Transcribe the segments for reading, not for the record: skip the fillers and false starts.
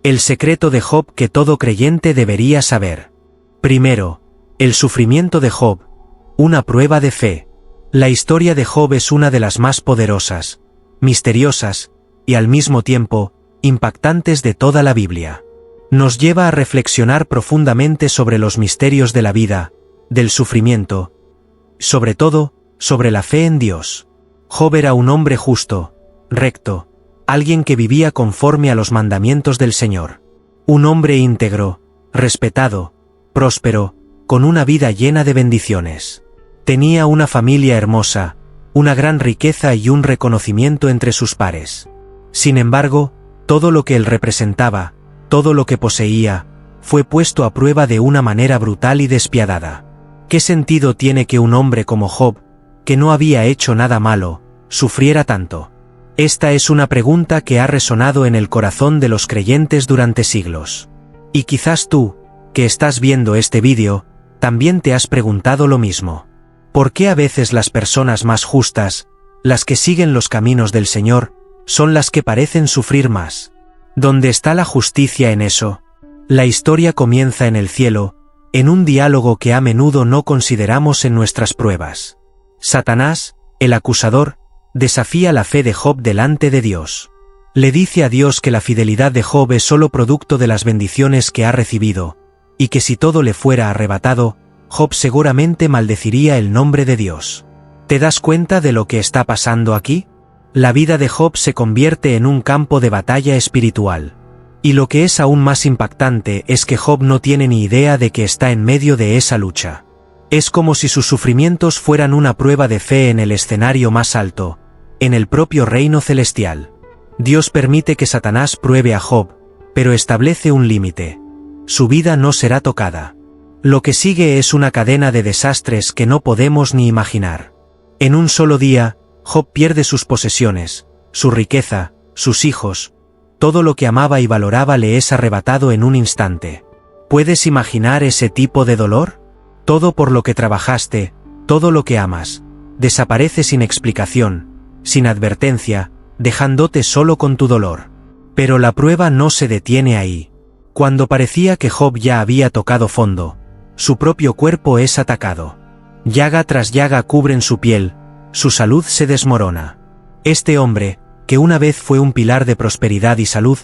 El secreto de Job que todo creyente debería saber. Primero, el sufrimiento de Job, una prueba de fe. La historia de Job es una de las más poderosas, misteriosas, y al mismo tiempo, impactantes de toda la Biblia. Nos lleva a reflexionar profundamente sobre los misterios de la vida, del sufrimiento, sobre todo, sobre la fe en Dios. Job era un hombre justo, recto, alguien que vivía conforme a los mandamientos del Señor. Un hombre íntegro, respetado, próspero, con una vida llena de bendiciones. Tenía una familia hermosa, una gran riqueza y un reconocimiento entre sus pares. Sin embargo, todo lo que él representaba, todo lo que poseía, fue puesto a prueba de una manera brutal y despiadada. ¿Qué sentido tiene que un hombre como Job, que no había hecho nada malo, sufriera tanto? Esta es una pregunta que ha resonado en el corazón de los creyentes durante siglos. Y quizás tú, que estás viendo este vídeo, también te has preguntado lo mismo. ¿Por qué a veces las personas más justas, las que siguen los caminos del Señor, son las que parecen sufrir más? ¿Dónde está la justicia en eso? La historia comienza en el cielo, en un diálogo que a menudo no consideramos en nuestras pruebas. Satanás, el acusador, desafía la fe de Job delante de Dios. Le dice a Dios que la fidelidad de Job es solo producto de las bendiciones que ha recibido, y que si todo le fuera arrebatado, Job seguramente maldeciría el nombre de Dios. ¿Te das cuenta de lo que está pasando aquí? La vida de Job se convierte en un campo de batalla espiritual. Y lo que es aún más impactante es que Job no tiene ni idea de que está en medio de esa lucha. Es como si sus sufrimientos fueran una prueba de fe en el escenario más alto, en el propio reino celestial. Dios permite que Satanás pruebe a Job, pero establece un límite. Su vida no será tocada. Lo que sigue es una cadena de desastres que no podemos ni imaginar. En un solo día, Job pierde sus posesiones, su riqueza, sus hijos, todo lo que amaba y valoraba le es arrebatado en un instante. ¿Puedes imaginar ese tipo de dolor? Todo por lo que trabajaste, todo lo que amas, desaparece sin explicación, sin advertencia, dejándote solo con tu dolor. Pero la prueba no se detiene ahí. Cuando parecía que Job ya había tocado fondo, su propio cuerpo es atacado. Llaga tras llaga cubren su piel, su salud se desmorona. Este hombre, que una vez fue un pilar de prosperidad y salud,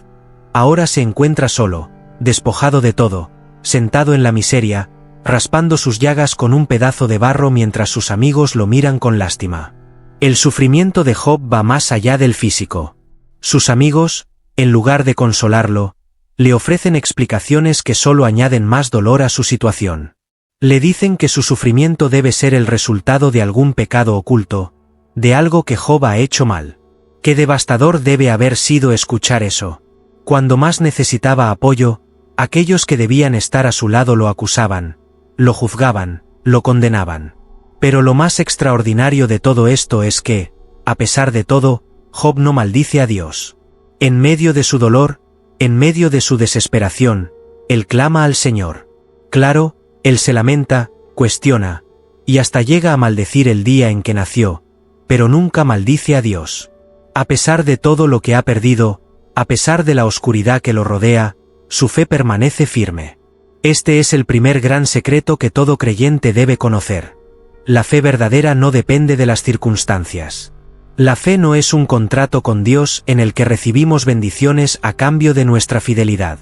ahora se encuentra solo, despojado de todo, sentado en la miseria, raspando sus llagas con un pedazo de barro mientras sus amigos lo miran con lástima. El sufrimiento de Job va más allá del físico. Sus amigos, en lugar de consolarlo, le ofrecen explicaciones que solo añaden más dolor a su situación. Le dicen que su sufrimiento debe ser el resultado de algún pecado oculto, de algo que Job ha hecho mal. Qué devastador debe haber sido escuchar eso. Cuando más necesitaba apoyo, aquellos que debían estar a su lado lo acusaban, lo juzgaban, lo condenaban. Pero lo más extraordinario de todo esto es que, a pesar de todo, Job no maldice a Dios. En medio de su dolor, en medio de su desesperación, él clama al Señor. Claro, él se lamenta, cuestiona, y hasta llega a maldecir el día en que nació, pero nunca maldice a Dios. A pesar de todo lo que ha perdido, a pesar de la oscuridad que lo rodea, su fe permanece firme. Este es el primer gran secreto que todo creyente debe conocer. La fe verdadera no depende de las circunstancias. La fe no es un contrato con Dios en el que recibimos bendiciones a cambio de nuestra fidelidad.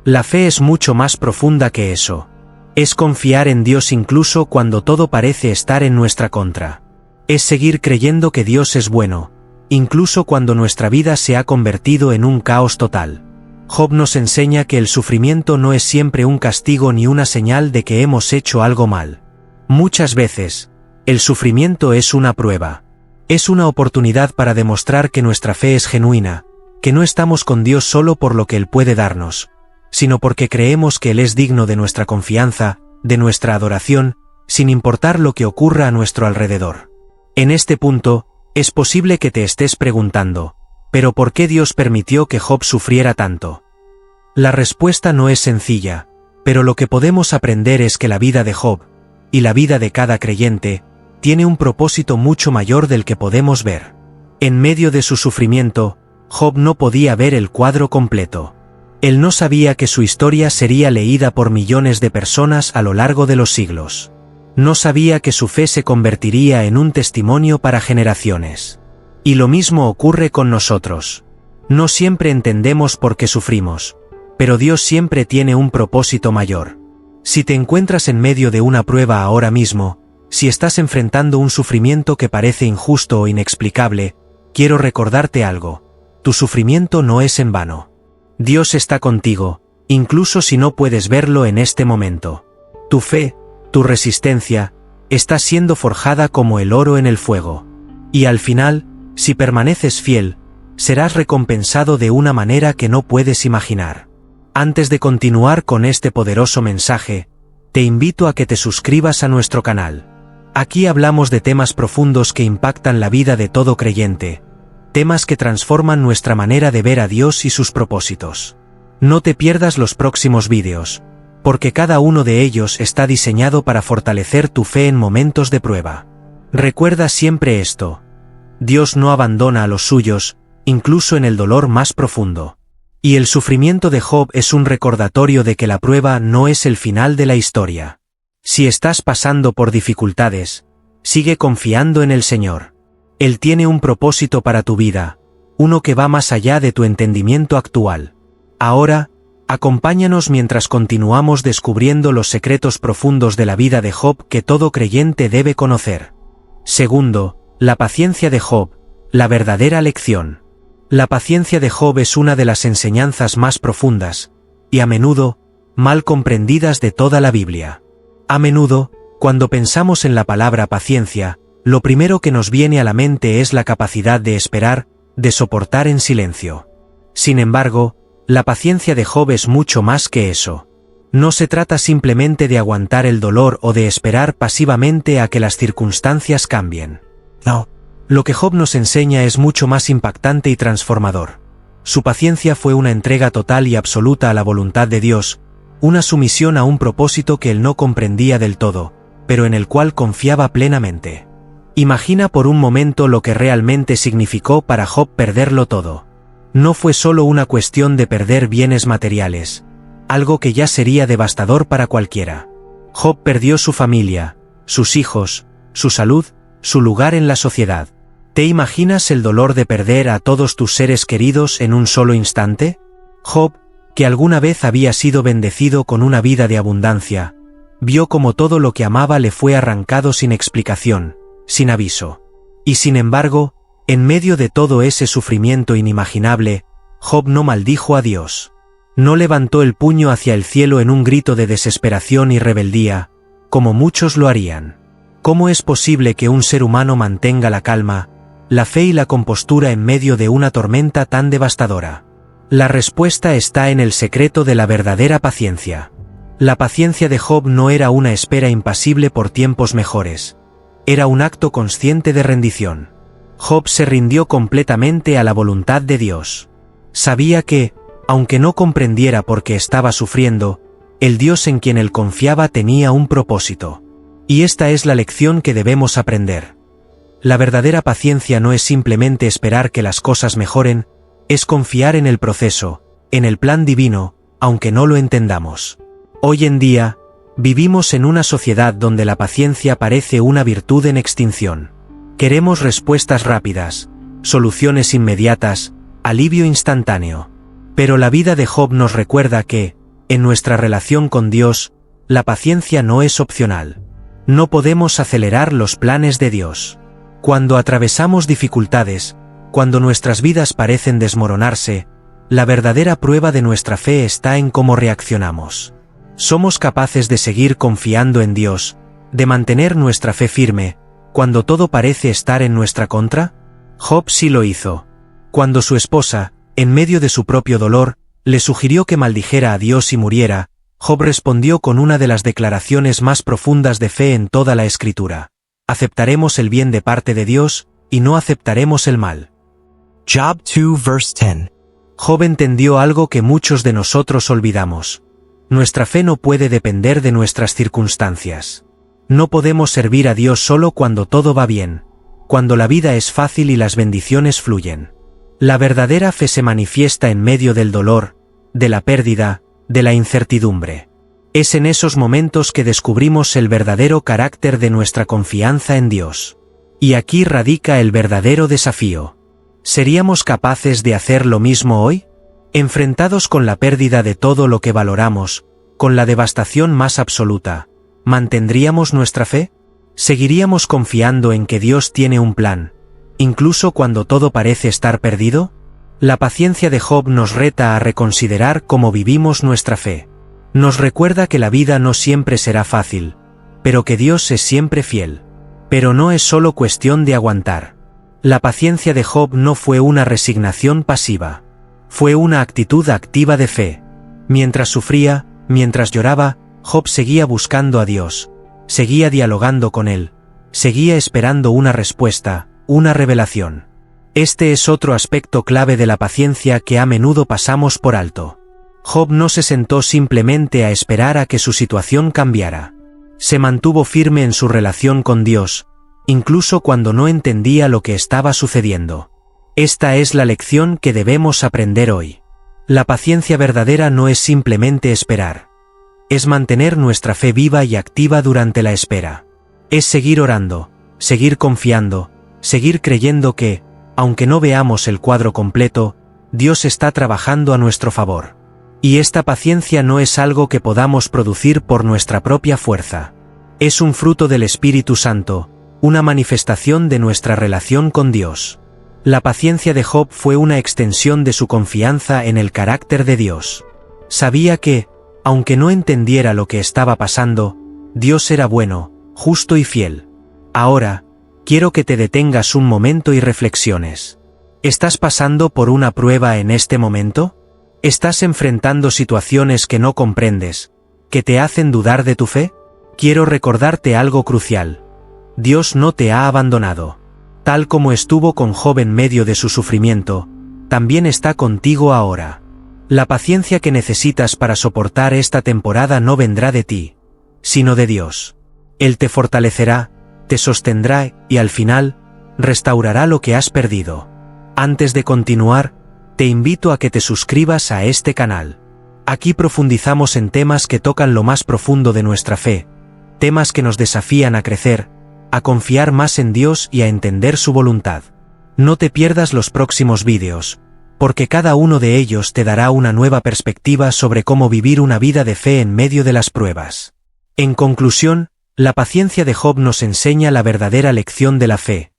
La fe es mucho más profunda que eso. Es confiar en Dios incluso cuando todo parece estar en nuestra contra. Es seguir creyendo que Dios es bueno, incluso cuando nuestra vida se ha convertido en un caos total. Job nos enseña que el sufrimiento no es siempre un castigo ni una señal de que hemos hecho algo mal. Muchas veces, el sufrimiento es una prueba. Es una oportunidad para demostrar que nuestra fe es genuina, que no estamos con Dios solo por lo que Él puede darnos, sino porque creemos que Él es digno de nuestra confianza, de nuestra adoración, sin importar lo que ocurra a nuestro alrededor. En este punto, es posible que te estés preguntando, ¿pero por qué Dios permitió que Job sufriera tanto? La respuesta no es sencilla, pero lo que podemos aprender es que la vida de Job, y la vida de cada creyente, tiene un propósito mucho mayor del que podemos ver. En medio de su sufrimiento, Job no podía ver el cuadro completo. Él no sabía que su historia sería leída por millones de personas a lo largo de los siglos. No sabía que su fe se convertiría en un testimonio para generaciones. Y lo mismo ocurre con nosotros. No siempre entendemos por qué sufrimos, pero Dios siempre tiene un propósito mayor. Si te encuentras en medio de una prueba ahora mismo, si estás enfrentando un sufrimiento que parece injusto o inexplicable, quiero recordarte algo: tu sufrimiento no es en vano. Dios está contigo, incluso si no puedes verlo en este momento. Tu fe, tu resistencia, está siendo forjada como el oro en el fuego. Y al final, si permaneces fiel, serás recompensado de una manera que no puedes imaginar. Antes de continuar con este poderoso mensaje, te invito a que te suscribas a nuestro canal. Aquí hablamos de temas profundos que impactan la vida de todo creyente, temas que transforman nuestra manera de ver a Dios y sus propósitos. No te pierdas los próximos vídeos, porque cada uno de ellos está diseñado para fortalecer tu fe en momentos de prueba. Recuerda siempre esto: Dios no abandona a los suyos, incluso en el dolor más profundo. Y el sufrimiento de Job es un recordatorio de que la prueba no es el final de la historia. Si estás pasando por dificultades, sigue confiando en el Señor. Él tiene un propósito para tu vida, uno que va más allá de tu entendimiento actual. Ahora, acompáñanos mientras continuamos descubriendo los secretos profundos de la vida de Job que todo creyente debe conocer. Segundo, la paciencia de Job, la verdadera lección. La paciencia de Job es una de las enseñanzas más profundas, y a menudo, mal comprendidas de toda la Biblia. A menudo, cuando pensamos en la palabra paciencia, lo primero que nos viene a la mente es la capacidad de esperar, de soportar en silencio. Sin embargo, la paciencia de Job es mucho más que eso. No se trata simplemente de aguantar el dolor o de esperar pasivamente a que las circunstancias cambien. No. Lo que Job nos enseña es mucho más impactante y transformador. Su paciencia fue una entrega total y absoluta a la voluntad de Dios, una sumisión a un propósito que él no comprendía del todo, pero en el cual confiaba plenamente. Imagina por un momento lo que realmente significó para Job perderlo todo. No fue solo una cuestión de perder bienes materiales, algo que ya sería devastador para cualquiera. Job perdió su familia, sus hijos, su salud, su lugar en la sociedad. ¿Te imaginas el dolor de perder a todos tus seres queridos en un solo instante? Job, que alguna vez había sido bendecido con una vida de abundancia, vio como todo lo que amaba le fue arrancado sin explicación, sin aviso. Y sin embargo, en medio de todo ese sufrimiento inimaginable, Job no maldijo a Dios. No levantó el puño hacia el cielo en un grito de desesperación y rebeldía, como muchos lo harían. ¿Cómo es posible que un ser humano mantenga la calma, la fe y la compostura en medio de una tormenta tan devastadora? La respuesta está en el secreto de la verdadera paciencia. La paciencia de Job no era una espera impasible por tiempos mejores. Era un acto consciente de rendición. Job se rindió completamente a la voluntad de Dios. Sabía que, aunque no comprendiera por qué estaba sufriendo, el Dios en quien él confiaba tenía un propósito. Y esta es la lección que debemos aprender. La verdadera paciencia no es simplemente esperar que las cosas mejoren, es confiar en el proceso, en el plan divino, aunque no lo entendamos. Hoy en día, vivimos en una sociedad donde la paciencia parece una virtud en extinción. Queremos respuestas rápidas, soluciones inmediatas, alivio instantáneo. Pero la vida de Job nos recuerda que, en nuestra relación con Dios, la paciencia no es opcional. No podemos acelerar los planes de Dios. Cuando atravesamos dificultades, cuando nuestras vidas parecen desmoronarse, la verdadera prueba de nuestra fe está en cómo reaccionamos. ¿Somos capaces de seguir confiando en Dios, de mantener nuestra fe firme, cuando todo parece estar en nuestra contra? Job sí lo hizo. Cuando su esposa, en medio de su propio dolor, le sugirió que maldijera a Dios y muriera, Job respondió con una de las declaraciones más profundas de fe en toda la Escritura: aceptaremos el bien de parte de Dios, y no aceptaremos el mal. Job 2 verse 10. Job entendió algo que muchos de nosotros olvidamos. Nuestra fe no puede depender de nuestras circunstancias. No podemos servir a Dios solo cuando todo va bien, cuando la vida es fácil y las bendiciones fluyen. La verdadera fe se manifiesta en medio del dolor, de la pérdida, de la incertidumbre. Es en esos momentos que descubrimos el verdadero carácter de nuestra confianza en Dios. Y aquí radica el verdadero desafío. ¿Seríamos capaces de hacer lo mismo hoy? Enfrentados con la pérdida de todo lo que valoramos, con la devastación más absoluta, ¿mantendríamos nuestra fe? ¿Seguiríamos confiando en que Dios tiene un plan, incluso cuando todo parece estar perdido? La paciencia de Job nos reta a reconsiderar cómo vivimos nuestra fe. Nos recuerda que la vida no siempre será fácil, pero que Dios es siempre fiel. Pero no es solo cuestión de aguantar. La paciencia de Job no fue una resignación pasiva. Fue una actitud activa de fe. Mientras sufría, mientras lloraba, Job seguía buscando a Dios, seguía dialogando con él, seguía esperando una respuesta, una revelación. Este es otro aspecto clave de la paciencia que a menudo pasamos por alto. Job no se sentó simplemente a esperar a que su situación cambiara. Se mantuvo firme en su relación con Dios, incluso cuando no entendía lo que estaba sucediendo. Esta es la lección que debemos aprender hoy. La paciencia verdadera no es simplemente esperar. Es mantener nuestra fe viva y activa durante la espera. Es seguir orando, seguir confiando, seguir creyendo que, aunque no veamos el cuadro completo, Dios está trabajando a nuestro favor. Y esta paciencia no es algo que podamos producir por nuestra propia fuerza. Es un fruto del Espíritu Santo, una manifestación de nuestra relación con Dios. La paciencia de Job fue una extensión de su confianza en el carácter de Dios. Sabía que, aunque no entendiera lo que estaba pasando, Dios era bueno, justo y fiel. Ahora, quiero que te detengas un momento y reflexiones. ¿Estás pasando por una prueba en este momento? ¿Estás enfrentando situaciones que no comprendes, que te hacen dudar de tu fe? Quiero recordarte algo crucial. Dios no te ha abandonado. Tal como estuvo con Job en medio de su sufrimiento, también está contigo ahora. La paciencia que necesitas para soportar esta temporada no vendrá de ti, sino de Dios. Él te fortalecerá, te sostendrá y al final, restaurará lo que has perdido. Antes de continuar, te invito a que te suscribas a este canal. Aquí profundizamos en temas que tocan lo más profundo de nuestra fe, temas que nos desafían a crecer, a confiar más en Dios y a entender su voluntad. No te pierdas los próximos vídeos, porque cada uno de ellos te dará una nueva perspectiva sobre cómo vivir una vida de fe en medio de las pruebas. En conclusión, la paciencia de Job nos enseña la verdadera lección de la fe: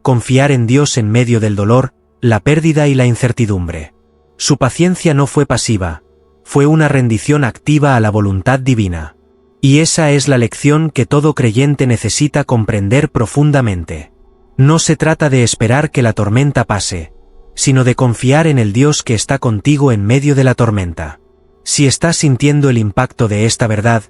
confiar en Dios en medio del dolor, la pérdida y la incertidumbre. Su paciencia no fue pasiva, fue una rendición activa a la voluntad divina. Y esa es la lección que todo creyente necesita comprender profundamente. No se trata de esperar que la tormenta pase, sino de confiar en el Dios que está contigo en medio de la tormenta. Si estás sintiendo el impacto de esta verdad,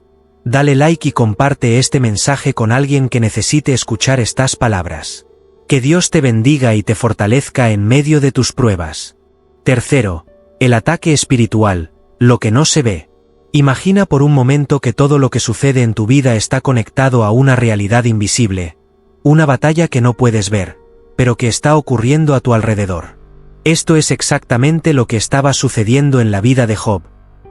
dale like y comparte este mensaje con alguien que necesite escuchar estas palabras. Que Dios te bendiga y te fortalezca en medio de tus pruebas. Tercero, el ataque espiritual, lo que no se ve. Imagina por un momento que todo lo que sucede en tu vida está conectado a una realidad invisible, una batalla que no puedes ver, pero que está ocurriendo a tu alrededor. Esto es exactamente lo que estaba sucediendo en la vida de Job,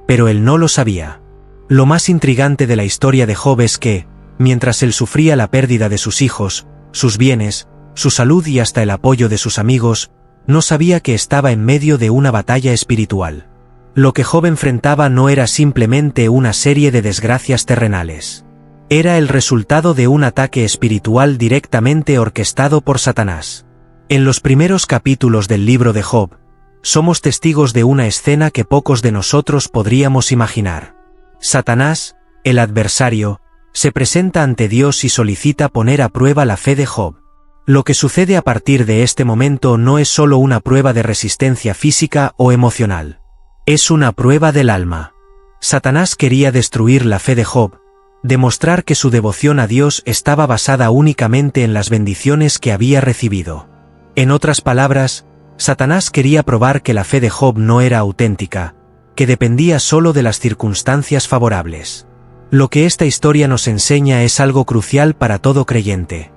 pero él no lo sabía. Lo más intrigante de la historia de Job es que, mientras él sufría la pérdida de sus hijos, sus bienes, su salud y hasta el apoyo de sus amigos, no sabía que estaba en medio de una batalla espiritual. Lo que Job enfrentaba no era simplemente una serie de desgracias terrenales. Era el resultado de un ataque espiritual directamente orquestado por Satanás. En los primeros capítulos del libro de Job, somos testigos de una escena que pocos de nosotros podríamos imaginar. Satanás, el adversario, se presenta ante Dios y solicita poner a prueba la fe de Job. Lo que sucede a partir de este momento no es solo una prueba de resistencia física o emocional. Es una prueba del alma. Satanás quería destruir la fe de Job, demostrar que su devoción a Dios estaba basada únicamente en las bendiciones que había recibido. En otras palabras, Satanás quería probar que la fe de Job no era auténtica, que dependía solo de las circunstancias favorables. Lo que esta historia nos enseña es algo crucial para todo creyente.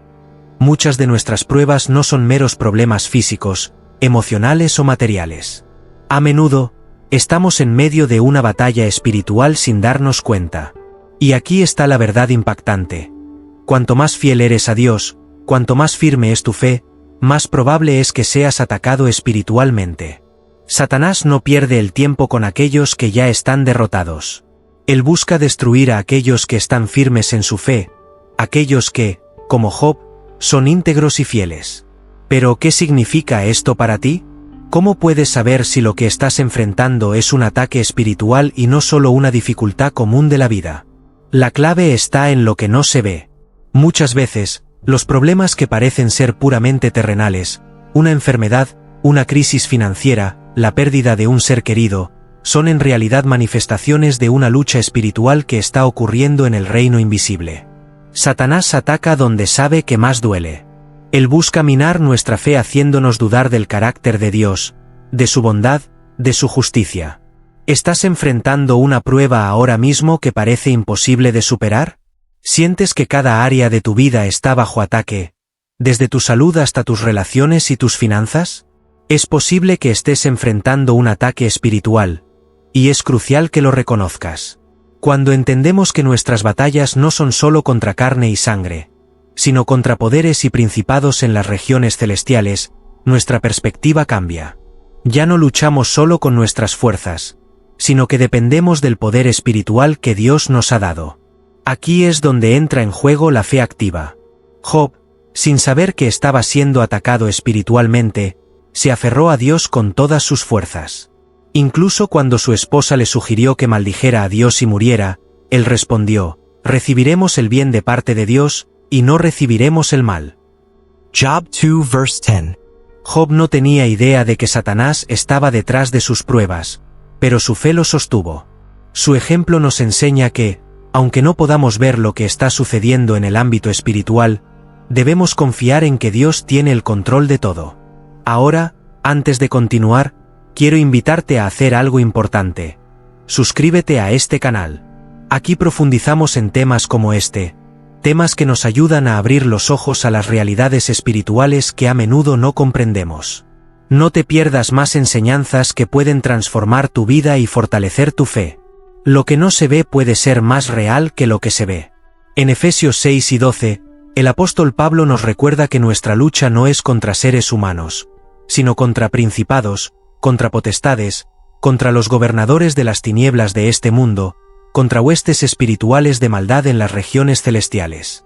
Muchas de nuestras pruebas no son meros problemas físicos, emocionales o materiales. A menudo, Estamos en medio de una batalla espiritual sin darnos cuenta. Y aquí está la verdad impactante. Cuanto más fiel eres a Dios, cuanto más firme es tu fe, más probable es que seas atacado espiritualmente. Satanás no pierde el tiempo con aquellos que ya están derrotados. Él busca destruir a aquellos que están firmes en su fe, aquellos que, como Job, son íntegros y fieles. ¿Pero qué significa esto para ti? ¿Cómo puedes saber si lo que estás enfrentando es un ataque espiritual y no solo una dificultad común de la vida? La clave está en lo que no se ve. Muchas veces, los problemas que parecen ser puramente terrenales, una enfermedad, una crisis financiera, la pérdida de un ser querido, son en realidad manifestaciones de una lucha espiritual que está ocurriendo en el reino invisible. Satanás ataca donde sabe que más duele. Él busca minar nuestra fe haciéndonos dudar del carácter de Dios, de su bondad, de su justicia. ¿Estás enfrentando una prueba ahora mismo que parece imposible de superar? ¿Sientes que cada área de tu vida está bajo ataque, desde tu salud hasta tus relaciones y tus finanzas? Es posible que estés enfrentando un ataque espiritual, y es crucial que lo reconozcas. Cuando entendemos que nuestras batallas no son solo contra carne y sangre, sino contra poderes y principados en las regiones celestiales, nuestra perspectiva cambia. Ya no luchamos solo con nuestras fuerzas, sino que dependemos del poder espiritual que Dios nos ha dado. Aquí es donde entra en juego la fe activa. Job, sin saber que estaba siendo atacado espiritualmente, se aferró a Dios con todas sus fuerzas. Incluso cuando su esposa le sugirió que maldijera a Dios y muriera, él respondió: recibiremos el bien de parte de Dios, y no recibiremos el mal. Job 2 verse 10. Job no tenía idea de que Satanás estaba detrás de sus pruebas, pero su fe lo sostuvo. Su ejemplo nos enseña que, aunque no podamos ver lo que está sucediendo en el ámbito espiritual, debemos confiar en que Dios tiene el control de todo. Ahora, antes de continuar, quiero invitarte a hacer algo importante. Suscríbete a este canal. Aquí profundizamos en temas como este, temas que nos ayudan a abrir los ojos a las realidades espirituales que a menudo no comprendemos. No te pierdas más enseñanzas que pueden transformar tu vida y fortalecer tu fe. Lo que no se ve puede ser más real que lo que se ve. En Efesios 6 y 12, el apóstol Pablo nos recuerda que nuestra lucha no es contra seres humanos, sino contra principados, contra potestades, contra los gobernadores de las tinieblas de este mundo, contra huestes espirituales de maldad en las regiones celestiales.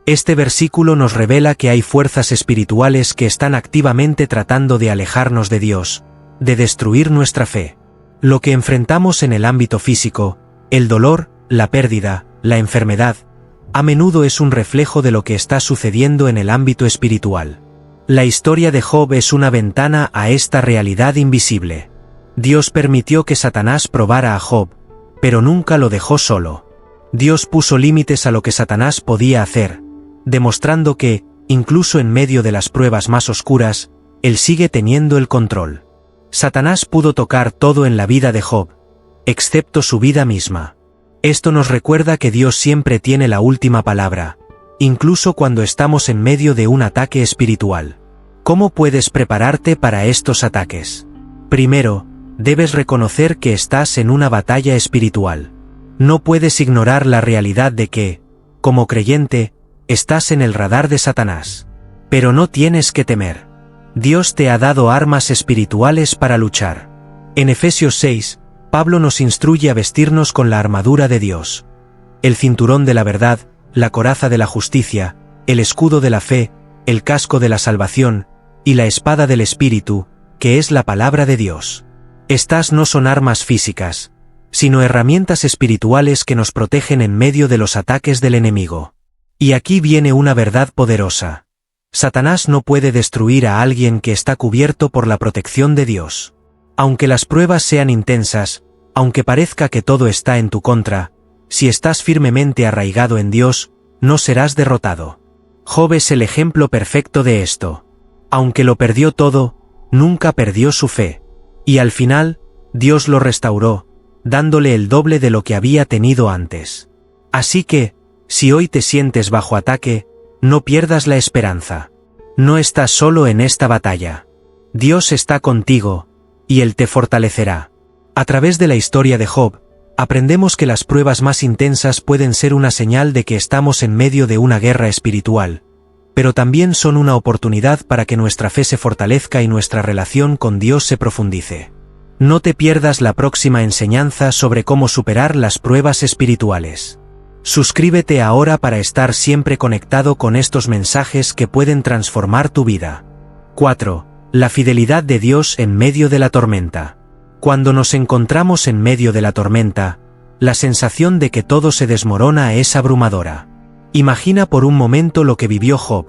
Este versículo nos revela que hay fuerzas espirituales que están activamente tratando de alejarnos de Dios, de destruir nuestra fe. Lo que enfrentamos en el ámbito físico, el dolor, la pérdida, la enfermedad, a menudo es un reflejo de lo que está sucediendo en el ámbito espiritual. La historia de Job es una ventana a esta realidad invisible. Dios permitió que Satanás probara a Job, pero nunca lo dejó solo. Dios puso límites a lo que Satanás podía hacer, demostrando que, incluso en medio de las pruebas más oscuras, él sigue teniendo el control. Satanás pudo tocar todo en la vida de Job, excepto su vida misma. Esto nos recuerda que Dios siempre tiene la última palabra, incluso cuando estamos en medio de un ataque espiritual. ¿Cómo puedes prepararte para estos ataques? Primero, debes reconocer que estás en una batalla espiritual. No puedes ignorar la realidad de que, como creyente, estás en el radar de Satanás. Pero no tienes que temer. Dios te ha dado armas espirituales para luchar. En Efesios 6, Pablo nos instruye a vestirnos con la armadura de Dios. El cinturón de la verdad, la coraza de la justicia, el escudo de la fe, el casco de la salvación, y la espada del Espíritu, que es la palabra de Dios. Estas no son armas físicas, sino herramientas espirituales que nos protegen en medio de los ataques del enemigo. Y aquí viene una verdad poderosa. Satanás no puede destruir a alguien que está cubierto por la protección de Dios. Aunque las pruebas sean intensas, aunque parezca que todo está en tu contra, si estás firmemente arraigado en Dios, no serás derrotado. Job es el ejemplo perfecto de esto. Aunque lo perdió todo, nunca perdió su fe. Y al final, Dios lo restauró, dándole el doble de lo que había tenido antes. Así que, si hoy te sientes bajo ataque, no pierdas la esperanza. No estás solo en esta batalla. Dios está contigo, y Él te fortalecerá. A través de la historia de Job, aprendemos que las pruebas más intensas pueden ser una señal de que estamos en medio de una guerra espiritual, pero también son una oportunidad para que nuestra fe se fortalezca y nuestra relación con Dios se profundice. No te pierdas la próxima enseñanza sobre cómo superar las pruebas espirituales. Suscríbete ahora para estar siempre conectado con estos mensajes que pueden transformar tu vida. 4. La fidelidad de Dios en medio de la tormenta. Cuando nos encontramos en medio de la tormenta, la sensación de que todo se desmorona es abrumadora. Imagina por un momento lo que vivió Job.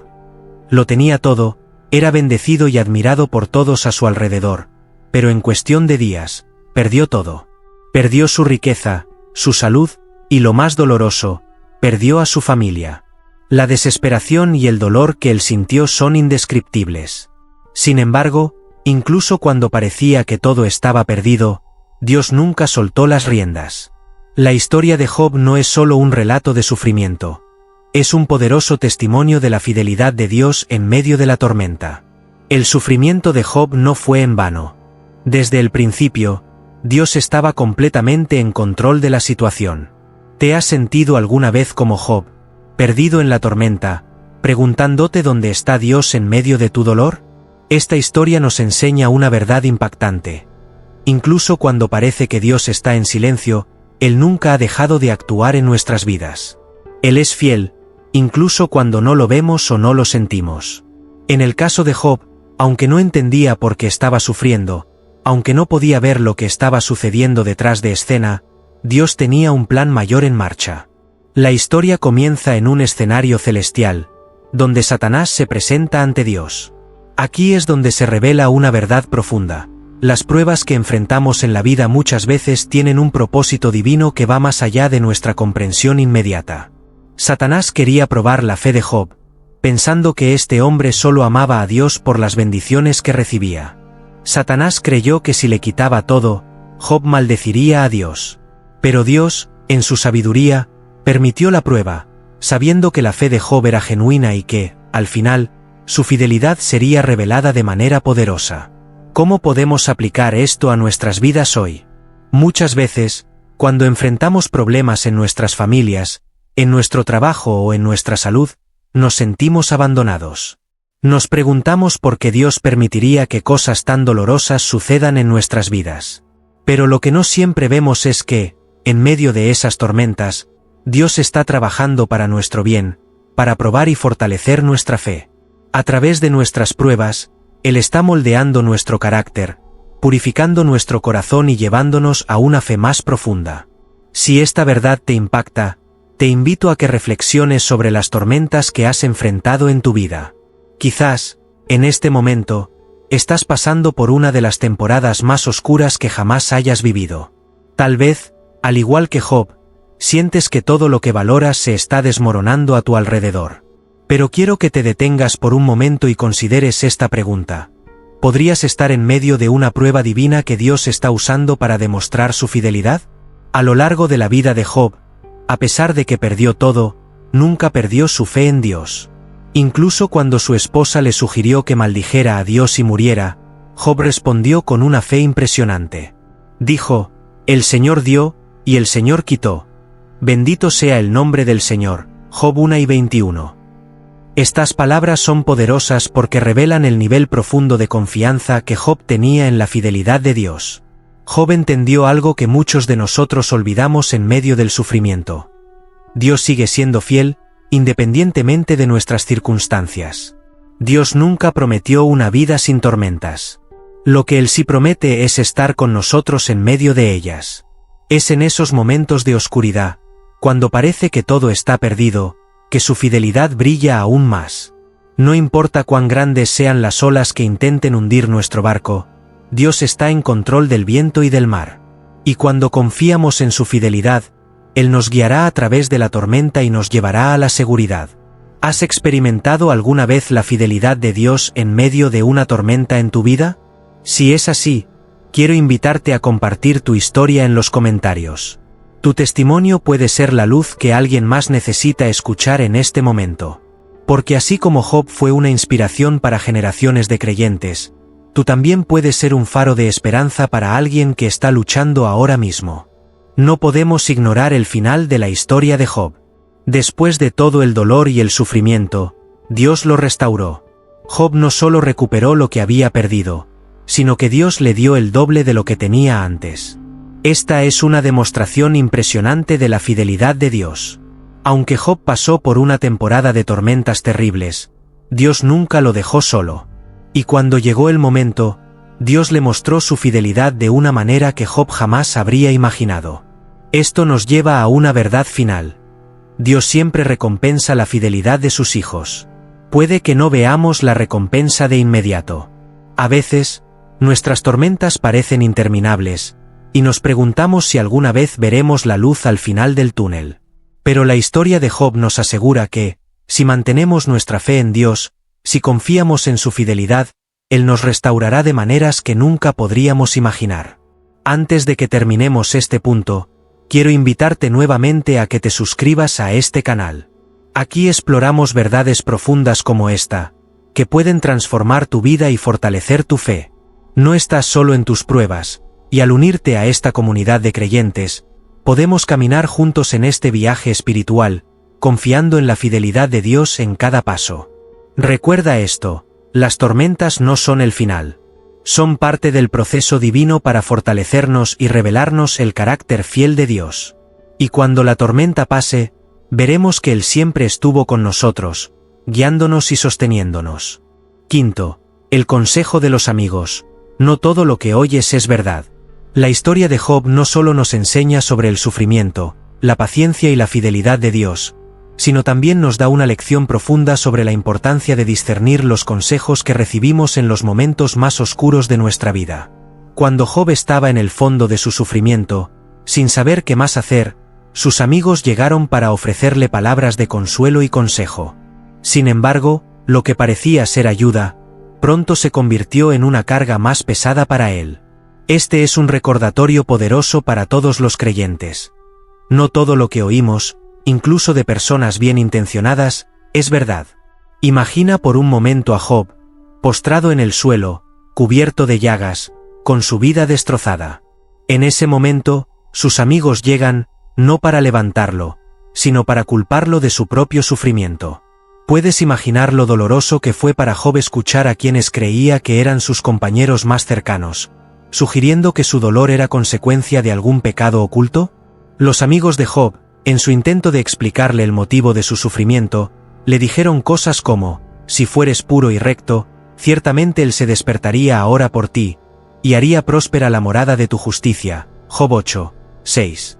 Lo tenía todo, era bendecido y admirado por todos a su alrededor, pero en cuestión de días, perdió todo. Perdió su riqueza, su salud, y lo más doloroso, perdió a su familia. La desesperación y el dolor que él sintió son indescriptibles. Sin embargo, incluso cuando parecía que todo estaba perdido, Dios nunca soltó las riendas. La historia de Job no es solo un relato de sufrimiento. Es un poderoso testimonio de la fidelidad de Dios en medio de la tormenta. El sufrimiento de Job no fue en vano. Desde el principio, Dios estaba completamente en control de la situación. ¿Te has sentido alguna vez como Job, perdido en la tormenta, preguntándote dónde está Dios en medio de tu dolor? Esta historia nos enseña una verdad impactante. Incluso cuando parece que Dios está en silencio, Él nunca ha dejado de actuar en nuestras vidas. Él es fiel, incluso cuando no lo vemos o no lo sentimos. En el caso de Job, aunque no entendía por qué estaba sufriendo, aunque no podía ver lo que estaba sucediendo detrás de escena, Dios tenía un plan mayor en marcha. La historia comienza en un escenario celestial, donde Satanás se presenta ante Dios. Aquí es donde se revela una verdad profunda. Las pruebas que enfrentamos en la vida muchas veces tienen un propósito divino que va más allá de nuestra comprensión inmediata. Satanás quería probar la fe de Job, pensando que este hombre solo amaba a Dios por las bendiciones que recibía. Satanás creyó que si le quitaba todo, Job maldeciría a Dios. Pero Dios, en su sabiduría, permitió la prueba, sabiendo que la fe de Job era genuina y que, al final, su fidelidad sería revelada de manera poderosa. ¿Cómo podemos aplicar esto a nuestras vidas hoy? Muchas veces, cuando enfrentamos problemas en nuestras familias, en nuestro trabajo o en nuestra salud, nos sentimos abandonados. Nos preguntamos por qué Dios permitiría que cosas tan dolorosas sucedan en nuestras vidas. Pero lo que no siempre vemos es que, en medio de esas tormentas, Dios está trabajando para nuestro bien, para probar y fortalecer nuestra fe. A través de nuestras pruebas, Él está moldeando nuestro carácter, purificando nuestro corazón y llevándonos a una fe más profunda. Si esta verdad te impacta, te invito a que reflexiones sobre las tormentas que has enfrentado en tu vida. Quizás, en este momento, estás pasando por una de las temporadas más oscuras que jamás hayas vivido. Tal vez, al igual que Job, sientes que todo lo que valoras se está desmoronando a tu alrededor. Pero quiero que te detengas por un momento y consideres esta pregunta. ¿Podrías estar en medio de una prueba divina que Dios está usando para demostrar su fidelidad? A lo largo de la vida de Job, a pesar de que perdió todo, nunca perdió su fe en Dios. Incluso cuando su esposa le sugirió que maldijera a Dios y muriera, Job respondió con una fe impresionante. Dijo, «El Señor dio, y el Señor quitó. Bendito sea el nombre del Señor». Job 1:21. Estas palabras son poderosas porque revelan el nivel profundo de confianza que Job tenía en la fidelidad de Dios. Job entendió algo que muchos de nosotros olvidamos en medio del sufrimiento. Dios sigue siendo fiel, independientemente de nuestras circunstancias. Dios nunca prometió una vida sin tormentas. Lo que Él sí promete es estar con nosotros en medio de ellas. Es en esos momentos de oscuridad, cuando parece que todo está perdido, que su fidelidad brilla aún más. No importa cuán grandes sean las olas que intenten hundir nuestro barco, Dios está en control del viento y del mar. Y cuando confiamos en su fidelidad, Él nos guiará a través de la tormenta y nos llevará a la seguridad. ¿Has experimentado alguna vez la fidelidad de Dios en medio de una tormenta en tu vida? Si es así, quiero invitarte a compartir tu historia en los comentarios. Tu testimonio puede ser la luz que alguien más necesita escuchar en este momento. Porque así como Job fue una inspiración para generaciones de creyentes, tú también puedes ser un faro de esperanza para alguien que está luchando ahora mismo. No podemos ignorar el final de la historia de Job. Después de todo el dolor y el sufrimiento, Dios lo restauró. Job no solo recuperó lo que había perdido, sino que Dios le dio el doble de lo que tenía antes. Esta es una demostración impresionante de la fidelidad de Dios. Aunque Job pasó por una temporada de tormentas terribles, Dios nunca lo dejó solo. Y cuando llegó el momento, Dios le mostró su fidelidad de una manera que Job jamás habría imaginado. Esto nos lleva a una verdad final. Dios siempre recompensa la fidelidad de sus hijos. Puede que no veamos la recompensa de inmediato. A veces, nuestras tormentas parecen interminables, y nos preguntamos si alguna vez veremos la luz al final del túnel. Pero la historia de Job nos asegura que, si mantenemos nuestra fe en Dios, si confiamos en su fidelidad, Él nos restaurará de maneras que nunca podríamos imaginar. Antes de que terminemos este punto, quiero invitarte nuevamente a que te suscribas a este canal. Aquí exploramos verdades profundas como esta, que pueden transformar tu vida y fortalecer tu fe. No estás solo en tus pruebas, y al unirte a esta comunidad de creyentes, podemos caminar juntos en este viaje espiritual, confiando en la fidelidad de Dios en cada paso. Recuerda esto, las tormentas no son el final. Son parte del proceso divino para fortalecernos y revelarnos el carácter fiel de Dios. Y cuando la tormenta pase, veremos que Él siempre estuvo con nosotros, guiándonos y sosteniéndonos. Quinto, el consejo de los amigos. No todo lo que oyes es verdad. La historia de Job no solo nos enseña sobre el sufrimiento, la paciencia y la fidelidad de Dios, sino también nos da una lección profunda sobre la importancia de discernir los consejos que recibimos en los momentos más oscuros de nuestra vida. Cuando Job estaba en el fondo de su sufrimiento, sin saber qué más hacer, sus amigos llegaron para ofrecerle palabras de consuelo y consejo. Sin embargo, lo que parecía ser ayuda, pronto se convirtió en una carga más pesada para él. Este es un recordatorio poderoso para todos los creyentes. No todo lo que oímos, incluso de personas bien intencionadas, es verdad. Imagina por un momento a Job, postrado en el suelo, cubierto de llagas, con su vida destrozada. En ese momento, sus amigos llegan, no para levantarlo, sino para culparlo de su propio sufrimiento. ¿Puedes imaginar lo doloroso que fue para Job escuchar a quienes creía que eran sus compañeros más cercanos, sugiriendo que su dolor era consecuencia de algún pecado oculto? Los amigos de Job, en su intento de explicarle el motivo de su sufrimiento, le dijeron cosas como, si fueres puro y recto, ciertamente él se despertaría ahora por ti, y haría próspera la morada de tu justicia. Job 8:6.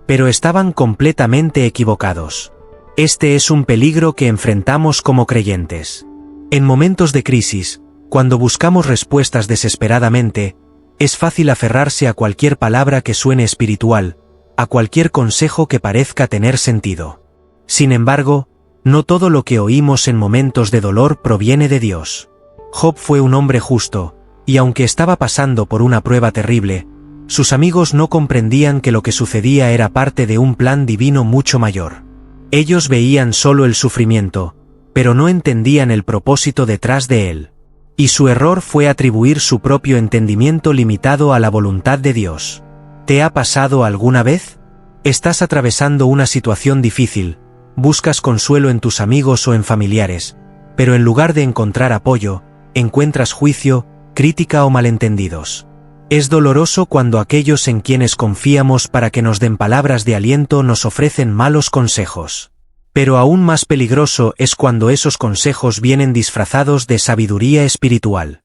Pero estaban completamente equivocados. Este es un peligro que enfrentamos como creyentes. En momentos de crisis, cuando buscamos respuestas desesperadamente, es fácil aferrarse a cualquier palabra que suene espiritual, a cualquier consejo que parezca tener sentido. Sin embargo, no todo lo que oímos en momentos de dolor proviene de Dios. Job fue un hombre justo, y aunque estaba pasando por una prueba terrible, sus amigos no comprendían que lo que sucedía era parte de un plan divino mucho mayor. Ellos veían solo el sufrimiento, pero no entendían el propósito detrás de él. Y su error fue atribuir su propio entendimiento limitado a la voluntad de Dios. ¿Te ha pasado alguna vez? Estás atravesando una situación difícil, buscas consuelo en tus amigos o en familiares, pero en lugar de encontrar apoyo, encuentras juicio, crítica o malentendidos. Es doloroso cuando aquellos en quienes confiamos para que nos den palabras de aliento nos ofrecen malos consejos. Pero aún más peligroso es cuando esos consejos vienen disfrazados de sabiduría espiritual.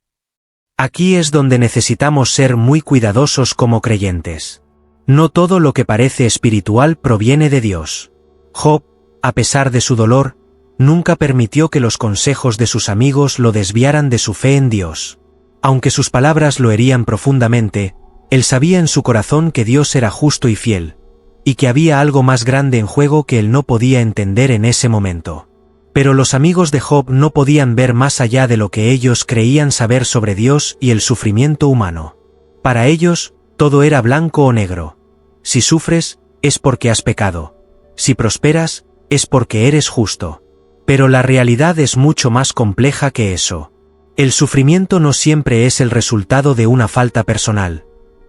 Aquí es donde necesitamos ser muy cuidadosos como creyentes. No todo lo que parece espiritual proviene de Dios. Job, a pesar de su dolor, nunca permitió que los consejos de sus amigos lo desviaran de su fe en Dios. Aunque sus palabras lo herían profundamente, él sabía en su corazón que Dios era justo y fiel, y que había algo más grande en juego que él no podía entender en ese momento. Pero los amigos de Job no podían ver más allá de lo que ellos creían saber sobre Dios y el sufrimiento humano. Para ellos, todo era blanco o negro. Si sufres, es porque has pecado. Si prosperas, es porque eres justo. Pero la realidad es mucho más compleja que eso. El sufrimiento no siempre es el resultado de una falta personal,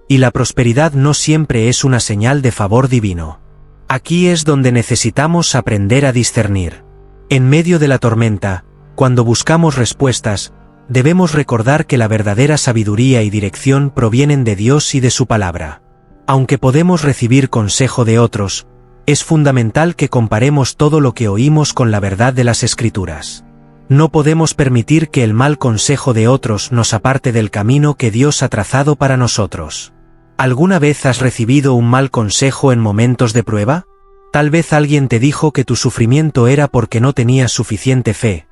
y la prosperidad no siempre es una señal de favor divino. Aquí es donde necesitamos aprender a discernir. En medio de la tormenta, cuando buscamos respuestas, debemos recordar que la verdadera sabiduría y dirección provienen de Dios y de su palabra. Aunque podemos recibir consejo de otros, es fundamental que comparemos todo lo que oímos con la verdad de las Escrituras. No podemos permitir que el mal consejo de otros nos aparte del camino que Dios ha trazado para nosotros. ¿Alguna vez has recibido un mal consejo en momentos de prueba? Tal vez alguien te dijo que tu sufrimiento era porque no tenías suficiente fe,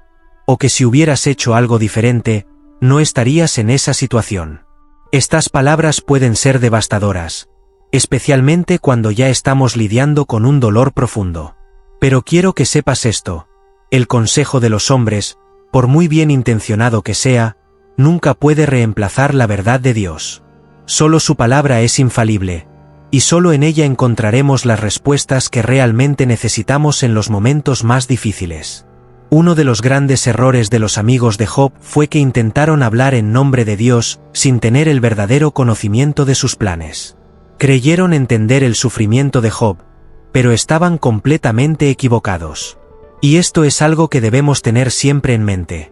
o que si hubieras hecho algo diferente, no estarías en esa situación. Estas palabras pueden ser devastadoras, especialmente cuando ya estamos lidiando con un dolor profundo. Pero quiero que sepas esto: el consejo de los hombres, por muy bien intencionado que sea, nunca puede reemplazar la verdad de Dios. Solo su palabra es infalible, y solo en ella encontraremos las respuestas que realmente necesitamos en los momentos más difíciles. Uno de los grandes errores de los amigos de Job fue que intentaron hablar en nombre de Dios sin tener el verdadero conocimiento de sus planes. Creyeron entender el sufrimiento de Job, pero estaban completamente equivocados. Y esto es algo que debemos tener siempre en mente.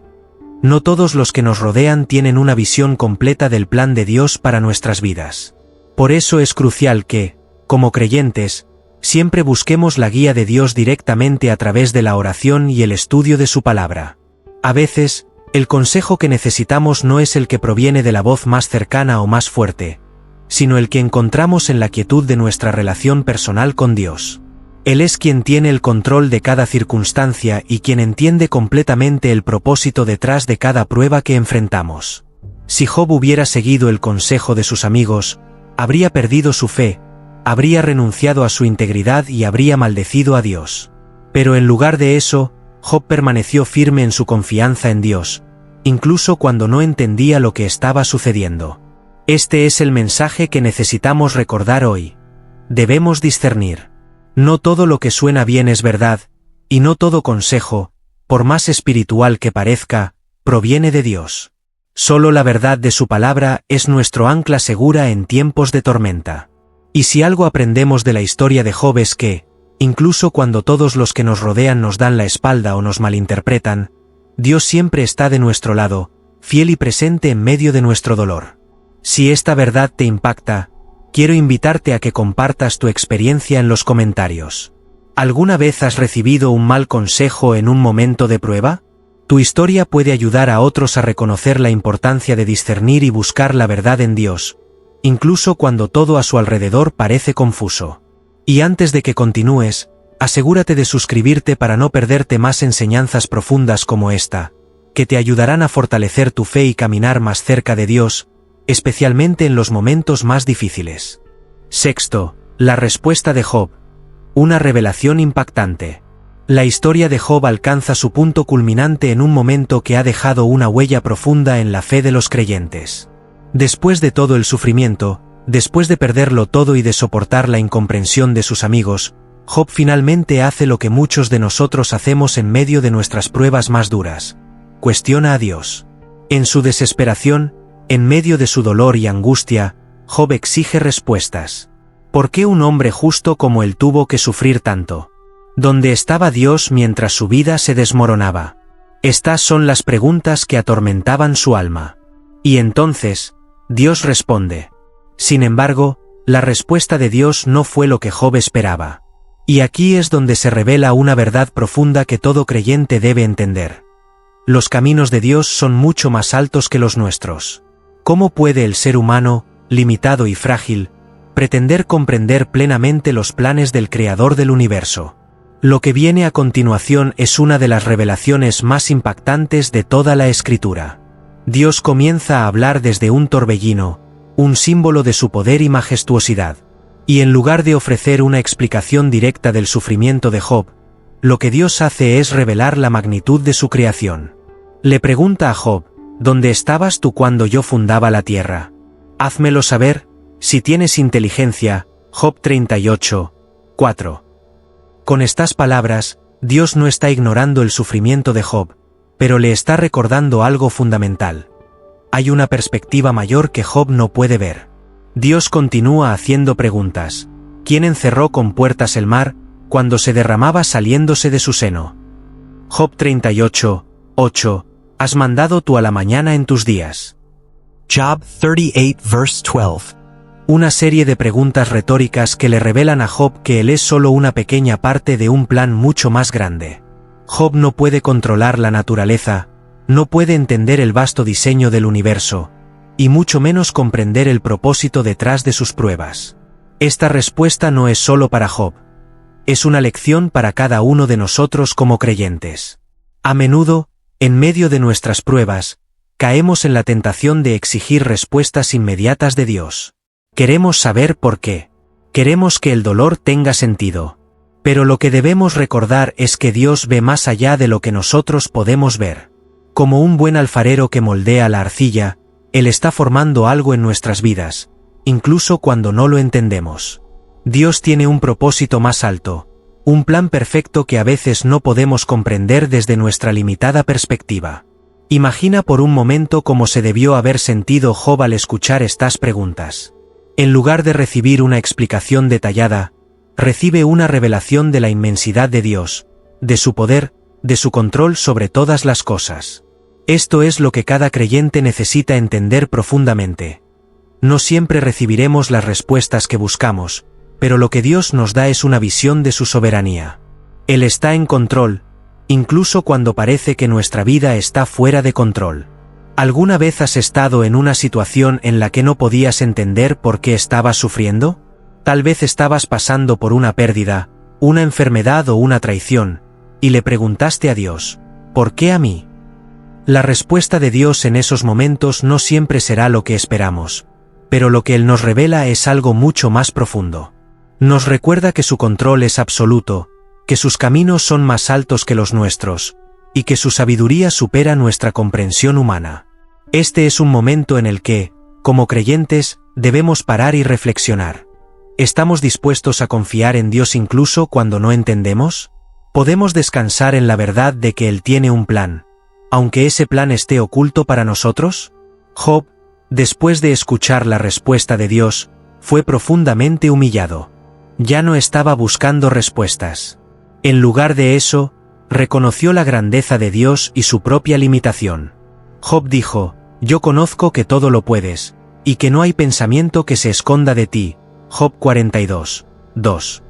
No todos los que nos rodean tienen una visión completa del plan de Dios para nuestras vidas. Por eso es crucial que, como creyentes, siempre busquemos la guía de Dios directamente a través de la oración y el estudio de su palabra. A veces, el consejo que necesitamos no es el que proviene de la voz más cercana o más fuerte, sino el que encontramos en la quietud de nuestra relación personal con Dios. Él es quien tiene el control de cada circunstancia y quien entiende completamente el propósito detrás de cada prueba que enfrentamos. Si Job hubiera seguido el consejo de sus amigos, habría perdido su fe, habría renunciado a su integridad y habría maldecido a Dios. Pero en lugar de eso, Job permaneció firme en su confianza en Dios, incluso cuando no entendía lo que estaba sucediendo. Este es el mensaje que necesitamos recordar hoy. Debemos discernir. No todo lo que suena bien es verdad, y no todo consejo, por más espiritual que parezca, proviene de Dios. Solo la verdad de su palabra es nuestro ancla segura en tiempos de tormenta. Y si algo aprendemos de la historia de Job es que, incluso cuando todos los que nos rodean nos dan la espalda o nos malinterpretan, Dios siempre está de nuestro lado, fiel y presente en medio de nuestro dolor. Si esta verdad te impacta, quiero invitarte a que compartas tu experiencia en los comentarios. ¿Alguna vez has recibido un mal consejo en un momento de prueba? Tu historia puede ayudar a otros a reconocer la importancia de discernir y buscar la verdad en Dios, incluso cuando todo a su alrededor parece confuso. Y antes de que continúes, asegúrate de suscribirte para no perderte más enseñanzas profundas como esta, que te ayudarán a fortalecer tu fe y caminar más cerca de Dios, especialmente en los momentos más difíciles. Sexto, la respuesta de Job. Una revelación impactante. La historia de Job alcanza su punto culminante en un momento que ha dejado una huella profunda en la fe de los creyentes. Después de todo el sufrimiento, después de perderlo todo y de soportar la incomprensión de sus amigos, Job finalmente hace lo que muchos de nosotros hacemos en medio de nuestras pruebas más duras: cuestiona a Dios. En su desesperación, en medio de su dolor y angustia, Job exige respuestas. ¿Por qué un hombre justo como él tuvo que sufrir tanto? ¿Dónde estaba Dios mientras su vida se desmoronaba? Estas son las preguntas que atormentaban su alma. Y entonces, Dios responde. Sin embargo, la respuesta de Dios no fue lo que Job esperaba. Y aquí es donde se revela una verdad profunda que todo creyente debe entender. Los caminos de Dios son mucho más altos que los nuestros. ¿Cómo puede el ser humano, limitado y frágil, pretender comprender plenamente los planes del Creador del universo? Lo que viene a continuación es una de las revelaciones más impactantes de toda la Escritura. Dios comienza a hablar desde un torbellino, un símbolo de su poder y majestuosidad. Y en lugar de ofrecer una explicación directa del sufrimiento de Job, lo que Dios hace es revelar la magnitud de su creación. Le pregunta a Job: ¿dónde estabas tú cuando yo fundaba la tierra? Házmelo saber, si tienes inteligencia. Job 38, 4. Con estas palabras, Dios no está ignorando el sufrimiento de Job, pero le está recordando algo fundamental. Hay una perspectiva mayor que Job no puede ver. Dios continúa haciendo preguntas. ¿Quién encerró con puertas el mar, cuando se derramaba saliéndose de su seno? Job 38, 8. ¿Has mandado tú a la mañana en tus días? Job 38 verse 12. Una serie de preguntas retóricas que le revelan a Job que él es solo una pequeña parte de un plan mucho más grande. Job no puede controlar la naturaleza, no puede entender el vasto diseño del universo, y mucho menos comprender el propósito detrás de sus pruebas. Esta respuesta no es solo para Job. Es una lección para cada uno de nosotros como creyentes. A menudo, en medio de nuestras pruebas, caemos en la tentación de exigir respuestas inmediatas de Dios. Queremos saber por qué. Queremos que el dolor tenga sentido. Pero lo que debemos recordar es que Dios ve más allá de lo que nosotros podemos ver. Como un buen alfarero que moldea la arcilla, Él está formando algo en nuestras vidas, incluso cuando no lo entendemos. Dios tiene un propósito más alto, un plan perfecto que a veces no podemos comprender desde nuestra limitada perspectiva. Imagina por un momento cómo se debió haber sentido Job al escuchar estas preguntas. En lugar de recibir una explicación detallada, recibe una revelación de la inmensidad de Dios, de su poder, de su control sobre todas las cosas. Esto es lo que cada creyente necesita entender profundamente. No siempre recibiremos las respuestas que buscamos, pero lo que Dios nos da es una visión de su soberanía. Él está en control, incluso cuando parece que nuestra vida está fuera de control. ¿Alguna vez has estado en una situación en la que no podías entender por qué estabas sufriendo? Tal vez estabas pasando por una pérdida, una enfermedad o una traición, y le preguntaste a Dios, ¿por qué a mí? La respuesta de Dios en esos momentos no siempre será lo que esperamos, pero lo que Él nos revela es algo mucho más profundo. Nos recuerda que su control es absoluto, que sus caminos son más altos que los nuestros, y que su sabiduría supera nuestra comprensión humana. Este es un momento en el que, como creyentes, debemos parar y reflexionar. ¿Estamos dispuestos a confiar en Dios incluso cuando no entendemos? ¿Podemos descansar en la verdad de que Él tiene un plan, aunque ese plan esté oculto para nosotros? Job, después de escuchar la respuesta de Dios, fue profundamente humillado. Ya no estaba buscando respuestas. En lugar de eso, reconoció la grandeza de Dios y su propia limitación. Job dijo, «Yo conozco que todo lo puedes, y que no hay pensamiento que se esconda de ti». Job 42, 2.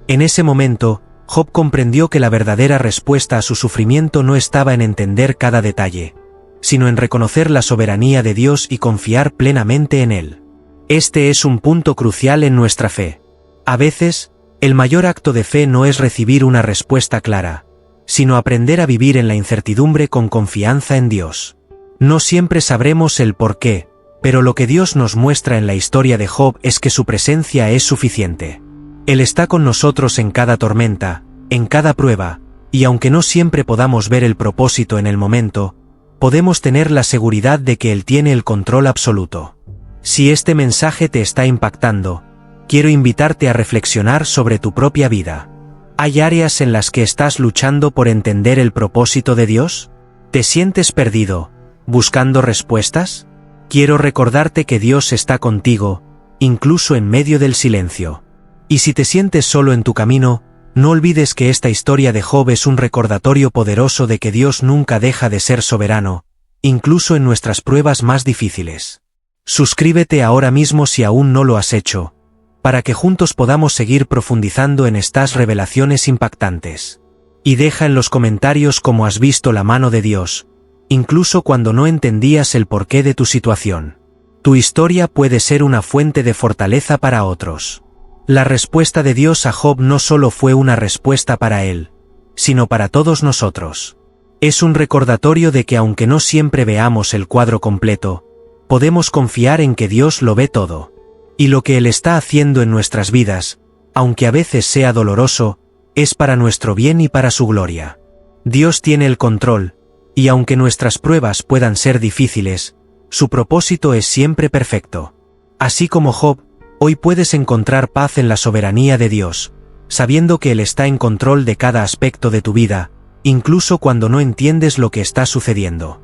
En ese momento, Job comprendió que la verdadera respuesta a su sufrimiento no estaba en entender cada detalle, sino en reconocer la soberanía de Dios y confiar plenamente en Él. Este es un punto crucial en nuestra fe. A veces, el mayor acto de fe no es recibir una respuesta clara, sino aprender a vivir en la incertidumbre con confianza en Dios. No siempre sabremos el por qué, pero lo que Dios nos muestra en la historia de Job es que su presencia es suficiente. Él está con nosotros en cada tormenta, en cada prueba, y aunque no siempre podamos ver el propósito en el momento, podemos tener la seguridad de que Él tiene el control absoluto. Si este mensaje te está impactando, quiero invitarte a reflexionar sobre tu propia vida. ¿Hay áreas en las que estás luchando por entender el propósito de Dios? ¿Te sientes perdido, buscando respuestas? Quiero recordarte que Dios está contigo, incluso en medio del silencio. Y si te sientes solo en tu camino, no olvides que esta historia de Job es un recordatorio poderoso de que Dios nunca deja de ser soberano, incluso en nuestras pruebas más difíciles. Suscríbete ahora mismo si aún no lo has hecho, para que juntos podamos seguir profundizando en estas revelaciones impactantes. Y deja en los comentarios cómo has visto la mano de Dios, incluso cuando no entendías el porqué de tu situación. Tu historia puede ser una fuente de fortaleza para otros. La respuesta de Dios a Job no solo fue una respuesta para él, sino para todos nosotros. Es un recordatorio de que aunque no siempre veamos el cuadro completo, podemos confiar en que Dios lo ve todo. Y lo que Él está haciendo en nuestras vidas, aunque a veces sea doloroso, es para nuestro bien y para su gloria. Dios tiene el control, y aunque nuestras pruebas puedan ser difíciles, su propósito es siempre perfecto. Así como Job, hoy puedes encontrar paz en la soberanía de Dios, sabiendo que Él está en control de cada aspecto de tu vida, incluso cuando no entiendes lo que está sucediendo.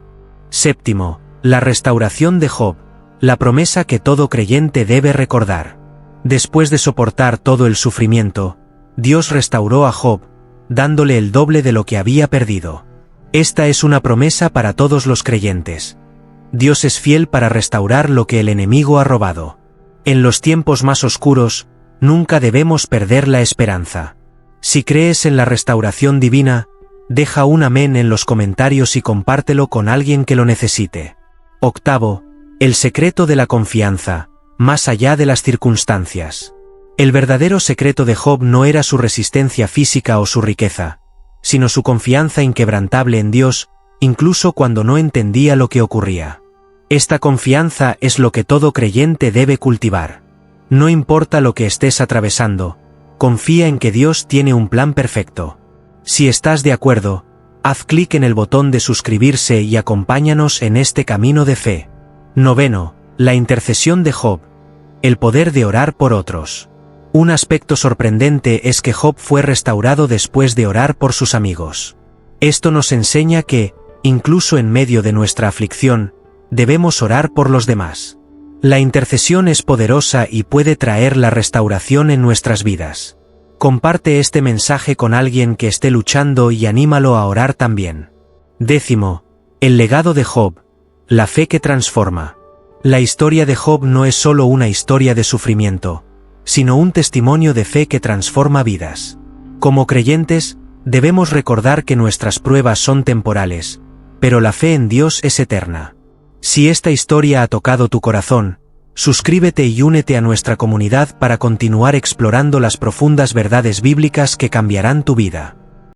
Séptimo, la restauración de Job, la promesa que todo creyente debe recordar. Después de soportar todo el sufrimiento, Dios restauró a Job, dándole el doble de lo que había perdido. Esta es una promesa para todos los creyentes. Dios es fiel para restaurar lo que el enemigo ha robado. En los tiempos más oscuros, nunca debemos perder la esperanza. Si crees en la restauración divina, deja un amén en los comentarios y compártelo con alguien que lo necesite. Octavo, el secreto de la confianza, más allá de las circunstancias. El verdadero secreto de Job no era su resistencia física o su riqueza, sino su confianza inquebrantable en Dios, incluso cuando no entendía lo que ocurría. Esta confianza es lo que todo creyente debe cultivar. No importa lo que estés atravesando, confía en que Dios tiene un plan perfecto. Si estás de acuerdo, haz clic en el botón de suscribirse y acompáñanos en este camino de fe. Noveno, la intercesión de Job. El poder de orar por otros. Un aspecto sorprendente es que Job fue restaurado después de orar por sus amigos. Esto nos enseña que, incluso en medio de nuestra aflicción, debemos orar por los demás. La intercesión es poderosa y puede traer la restauración en nuestras vidas. Comparte este mensaje con alguien que esté luchando y anímalo a orar también. Décimo, el legado de Job, la fe que transforma. La historia de Job no es solo una historia de sufrimiento, sino un testimonio de fe que transforma vidas. Como creyentes, debemos recordar que nuestras pruebas son temporales, pero la fe en Dios es eterna. Si esta historia ha tocado tu corazón, suscríbete y únete a nuestra comunidad para continuar explorando las profundas verdades bíblicas que cambiarán tu vida.